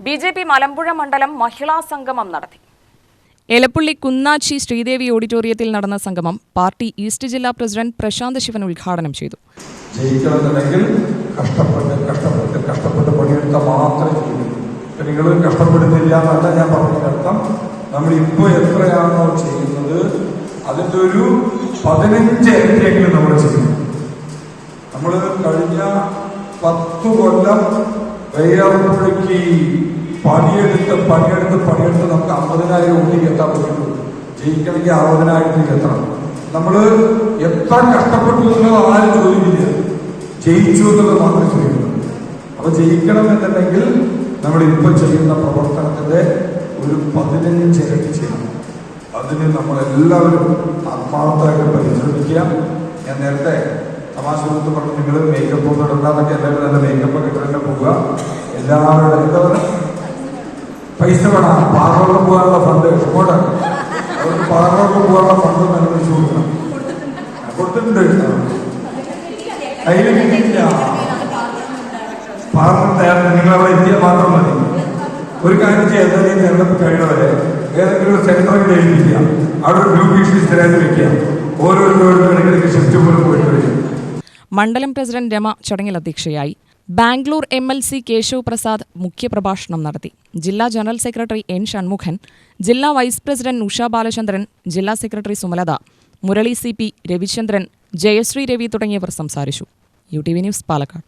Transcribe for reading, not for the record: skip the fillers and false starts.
BJP. Malampuzha മണ്ഡലം മഹിളാ സംഗമം നടത്തി. എലപ്പുള്ളി കുന്നാച്ചി ശ്രീദേവി ഓഡിറ്റോറിയത്തിൽ നടന്ന സംഗമം പാർട്ടി ഈസ്റ്റ് ജില്ലാ പ്രസിഡന്റ് പ്രശാന്ത് ശിവൻ ഉദ്ഘാടനം ചെയ്തു. ജയിക്കണമെന്നുണ്ടെങ്കിൽ കഷ്ടപ്പെട്ട് പണിയെടുത്താൽ മാത്രമേ ചെയ്യൂ. നിങ്ങൾ കഷ്ടപ്പെടുന്നില്ല എന്നല്ല ഞാൻ പറഞ്ഞതിനർത്ഥം. നമ്മൾ ഇപ്പോൾ എത്രയാണോ ചെയ്യുന്നത് അതിൻ്റെ ഒരു 15 ഇരട്ടിയെങ്കിലും നമ്മൾ ചെയ്യും. നമ്മൾ കഴിഞ്ഞ 10 കൊല്ലം വെയ്യാറുപുഴയ്ക്ക് പണിയെടുത്ത് നമുക്ക് 50,000 ഊട്ടിക്ക് എത്താൻ പറ്റുള്ളൂ. ജയിക്കണമെങ്കിൽ 60,000 എത്തണം. നമ്മൾ എത്ര കഷ്ടപ്പെട്ടു എന്നുള്ളത് ആരും ചോദിക്കില്ല, ജയിച്ചു എന്നുള്ളത് മാത്രമേ ചോദിക്കുള്ളൂ. അപ്പൊ ജയിക്കണം എന്നുണ്ടെങ്കിൽ നമ്മൾ ഇപ്പൊ ചെയ്യുന്ന പ്രവർത്തനത്തിന്റെ ഒരു 15 ഇരട്ടി ചെയ്യണം. അതിന് നമ്മളെല്ലാവരും ആത്മാർത്ഥമായിട്ട് പരിശ്രമിക്കുക. ഞാൻ നേരത്തെ തമാശ കൊടുത്ത് പറഞ്ഞു, നിങ്ങൾ മേക്കപ്പ് ഒന്നും ഇടണ്ടാന്നൊക്കെ, എല്ലാവരും നല്ല മേക്കപ്പ് ഒക്കെ ഇട്ടിട്ട് പോവുക. എല്ലാവരുടെ എന്താ പറയുക, പൈസ വേണം. പാർലറിൽ പോകാനുള്ള ഫണ്ട് ഇങ്ങോട്ട്, അവർക്ക് പാർലറിൽ പോകാനുള്ള ഫണ്ട് അനുവദിച്ചു കൊടുക്കണം. കൊടുത്തിട്ടുണ്ട്. കയ്യിൽ കിട്ടിയില്ല. പാർലറിന്റെ നിങ്ങളവിടെ എത്തിയാൽ മാത്രം മതി. ഒരു കാര്യം ചെയ്യാൻ തെരഞ്ഞെടുപ്പ് കഴിയുന്നവരെ ഏതെങ്കിലും ഒരു സെന്ററിൽ എഴുതിക്കുക, അവിടെ ഒരു ബ്യൂട്ടീഷ്യൻ സ്ഥിരമായിട്ട് വെക്കുക. ഓരോരുത്തരുടെ ഷിഫ്റ്റ് പോലും പോയിട്ട് വരും. മണ്ഡലം പ്രസിഡന്റ് രമ ചടങ്ങിൽ അധ്യക്ഷയായി. ബാംഗ്ലൂർ MLC കേശവ് പ്രസാദ് മുഖ്യപ്രഭാഷണം നടത്തി. ജില്ലാ ജനറൽ സെക്രട്ടറി N. ഷൺമുഖൻ, ജില്ലാ വൈസ് പ്രസിഡന്റ് ഉഷ ബാലചന്ദ്രൻ, ജില്ലാ സെക്രട്ടറി സുമലത, മുരളി CP, രവിചന്ദ്രൻ, ജയശ്രീ രവി തുടങ്ങിയവർ സംസാരിച്ചു. UTV news, Palakkad.